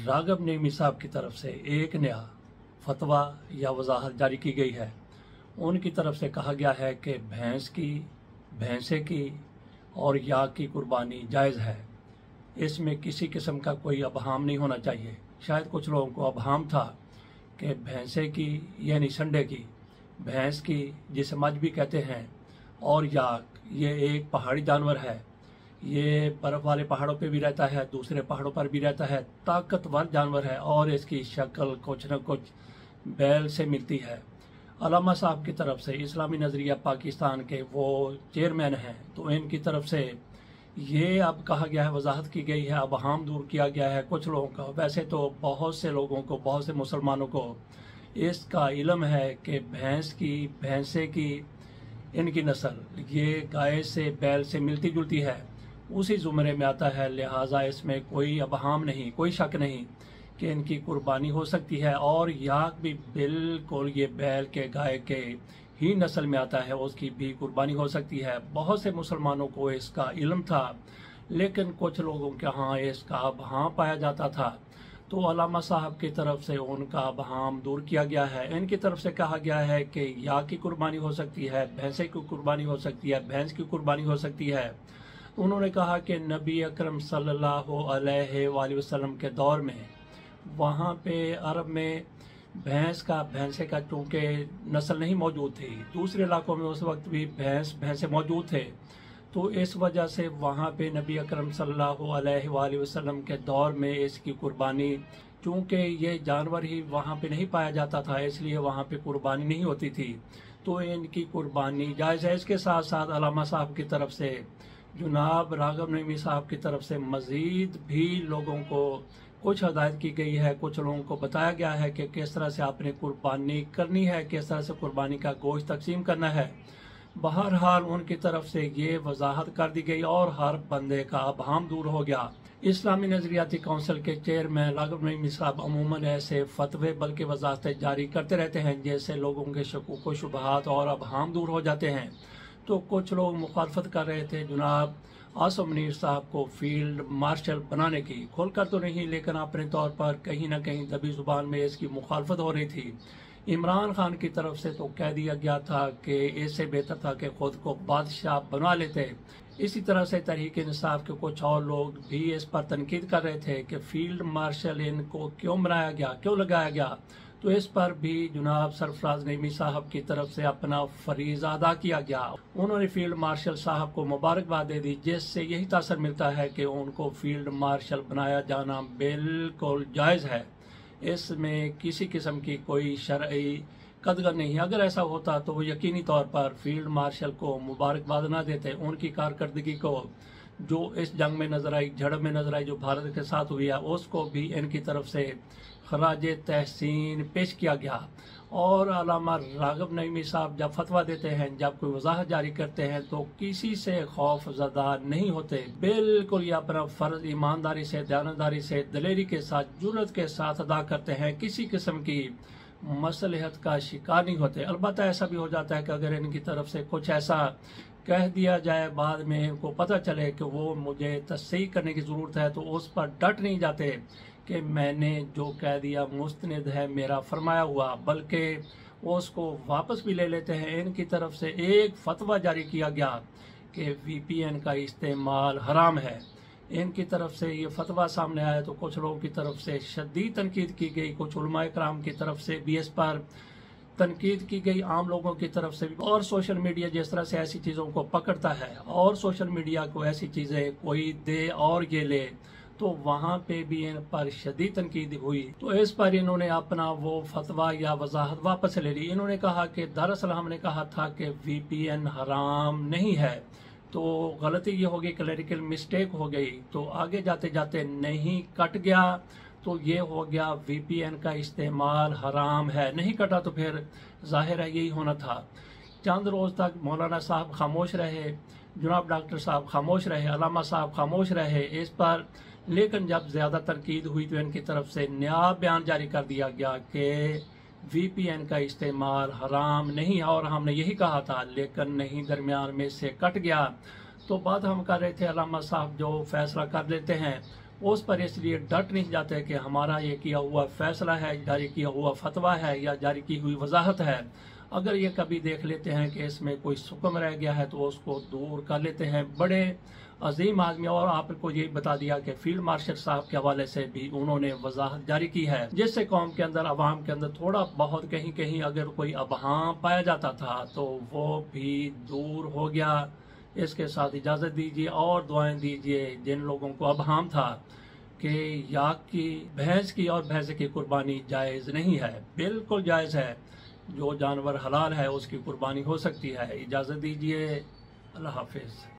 राग़ब नईमी साहब की तरफ से एक नया फतवा या वजाहत जारी की गई है। उनकी तरफ से कहा गया है कि भैंसे की और याक की कुर्बानी जायज़ है। इसमें किसी किस्म का कोई अबहाम नहीं होना चाहिए। शायद कुछ लोगों को अबहाम था कि भैंसे की यानी संडे की, भैंस की जिसे मज भी कहते हैं, और याक ये एक पहाड़ी जानवर है। ये बर्फ़ वाले पहाड़ों पे भी रहता है, दूसरे पहाड़ों पर भी रहता है। ताकतवर जानवर है और इसकी शक्ल कुछ न कुछ बैल से मिलती है। अलामा साहब की तरफ से इस्लामी नज़रिया पाकिस्तान के वो चेयरमैन हैं, तो इनकी तरफ से ये अब कहा गया है, वजाहत की गई है, अब हाम दूर किया गया है कुछ लोगों का। वैसे तो बहुत से लोगों को, बहुत से मुसलमानों को इसका इल्म है कि भैंसे की इनकी नस्ल ये गाय से, बैल से मिलती जुलती है, उसी ज़ुमरे में आता है। लिहाजा इसमें कोई अबहाम नहीं, कोई शक नहीं कि इनकी कुर्बानी हो सकती है। और याक भी बिल्कुल ये बैल के, गाय के ही नस्ल में आता है, उसकी भी कुर्बानी हो सकती है। बहुत से मुसलमानों को इसका इल्म था, लेकिन कुछ लोगों के यहाँ इसका अबहाम पाया जाता था। तो अलामा साहब की तरफ से उनका अबहाम दूर किया गया है। इनकी तरफ से कहा गया है कि याक की कुर्बानी हो सकती है, भैंसे की कुर्बानी हो सकती है, भैंस की कुर्बानी हो सकती है। उन्होंने कहा कि नबी अकरम सल्लल्लाहु अलैहि वसल्लम के दौर में वहाँ पे अरब में भैंसे का चूँकि नस्ल नहीं मौजूद थी, दूसरे इलाकों में उस वक्त भी भैंसे मौजूद थे, तो इस वजह से वहाँ पे नबी अकरम सल्लल्लाहु अलैहि वसल्लम के दौर में इसकी कुर्बानी, चूँकि ये जानवर ही वहाँ पे नहीं पाया जाता था, इसलिए वहाँ पे कुर्बानी नहीं होती थी, तो इनकी कुर्बानी जायज़ है। इसके साथ साथ अलामा साहब की तरफ से, जनाब राग़ब नईमी साहब की तरफ से मज़ीद भी लोगों को कुछ हदायत की गई है। कुछ लोगों को बताया गया है कि किस तरह से आपने कुर्बानी करनी है, किस तरह से कुर्बानी का गोश्त तकसीम करना है। बहरहाल उनकी तरफ से ये वजाहत कर दी गई और हर बंदे का अबहाम दूर हो गया। इस्लामी नज़रियाती काउंसिल के चेयरमैन राग़ब नईमी साहब अमूमन ऐसे फतवे बल्कि वजाहतें जारी करते रहते हैं जिससे लोगों के शकूक व शुबहात और अबहाम दूर हो जाते हैं। तो कुछ लोग मुखालफत कर रहे थे जनाब आसिम मुनीर साहब को फील्ड मार्शल बनाने की, खोलकर तो नहीं लेकिन अपने तौर पर कहीं ना कहीं दबी जुबान में इसकी मुखालफत हो रही थी। इमरान खान की तरफ से तो कह दिया गया था कि इससे बेहतर था कि खुद को बादशाह बना लेते। इसी तरह से तहरीक इंसाफ के कुछ और लोग भी इस पर तनकीद कर रहे थे कि फील्ड मार्शल इनको क्यों बनाया गया, क्यों लगाया गया। तो इस पर भी जनाब सरफराज नईमी साहब की तरफ से अपना फरीज़ा अदा किया गया। उन्होंने फील्ड मार्शल साहब को मुबारकबाद दे दी, जिससे यही तासर मिलता है कि उनको फील्ड मार्शल बनाया जाना बिल्कुल जायज़ है। इसमें किसी किस्म की कोई शरई कदर नहीं। अगर ऐसा होता तो वो यकीनी तौर पर फील्ड मार्शल को मुबारकबाद ना देते। उनकी कारकर्दगी को जो इस जंग में नजर आई, झड़प में नजर आई जो भारत के साथ हुई है, उसको भी इनकी तरफ से खराज तहसीन पेश किया गया। और अलामा राग़ब नईमी साहब जब फतवा देते हैं, जब कोई वजाहत जारी करते हैं, तो किसी से खौफ ज़दा नहीं होते। बिल्कुल ये अपना फ़र्ज ईमानदारी से, दयानतदारी से, दलेरी के साथ, जुर्रत के साथ अदा करते हैं। किसी किस्म की मसलहत का शिकार नहीं होते। अलबत्ता ऐसा भी हो जाता है कि अगर इनकी तरफ से कुछ ऐसा कह दिया जाए, बाद में इनको पता चले कि वो मुझे तस्सीह करने की ज़रूरत है, तो उस पर डट नहीं जाते कि मैंने जो कह दिया मुस्तनिद है मेरा फरमाया हुआ, बल्कि उसको वापस भी ले लेते हैं। इनकी तरफ से एक फतवा जारी किया गया कि VPN का इस्तेमाल हराम है। इनकी तरफ से ये फतवा सामने आया तो कुछ लोगों की तरफ से शदीद तनकीद की गई, कुछ उलमाए कराम की तरफ से भी इस पर तनकीद की गई, आम लोगों की तरफ से भी। और सोशल मीडिया जिस तरह से ऐसी चीज़ों को पकड़ता है और सोशल मीडिया को ऐसी चीज़ें कोई दे और ये ले, तो वहाँ पे भी इन पर शदीद तनकीद हुई। तो इस पर इन्होंने अपना वो फतवा या वजाहत वापस ले ली। इन्होंने कहा कि दरअसल हमने कहा था कि VPN हराम नहीं है, तो गलती ये हो गई, क्लरिकल मिस्टेक हो गई, तो आगे जाते जाते नहीं कट गया, तो ये हो गया VPN का इस्तेमाल हराम है। नहीं कटा तो फिर जाहिर है यही होना था। चंद रोज़ तक मौलाना साहब खामोश रहे, जनाब डॉक्टर साहब खामोश रहे, अलामा साहब खामोश रहे इस पर, लेकिन जब ज़्यादा तनकीद हुई तो इनकी तरफ से नया बयान जारी कर दिया गया कि VPN का इस्तेमाल हराम नहीं है और हमने यही कहा था, लेकिन नहीं दरमियान में से कट गया। तो बात हम कर रहे थे, अलामा साहब जो फैसला कर लेते हैं उस पर इसलिए डट नहीं जाते कि हमारा ये किया हुआ फैसला है, जारी किया हुआ फतवा है या जारी की हुई वजाहत है। अगर ये कभी देख लेते हैं कि इसमें कोई सुकम रह गया है तो उसको दूर कर लेते हैं। बड़े अजीम आदमी, और आपको ये बता दिया कि फील्ड मार्शल साहब के हवाले से भी उन्होंने वजाहत जारी की है, जिससे कौम के अंदर, अवाम के अंदर थोड़ा बहुत कहीं कहीं अगर कोई अबहाम पाया जाता था तो वो भी दूर हो गया। इसके साथ इजाज़त दीजिए और दुआएं दीजिए जिन लोगों को अबहाम था कि याक की, भैंस की और भैंस की कुर्बानी जायज़ नहीं है। बिल्कुल जायज़ है, जो जानवर हलाल है उसकी कुर्बानी हो सकती है। इजाज़त दीजिए, अल्लाह हाफिज़।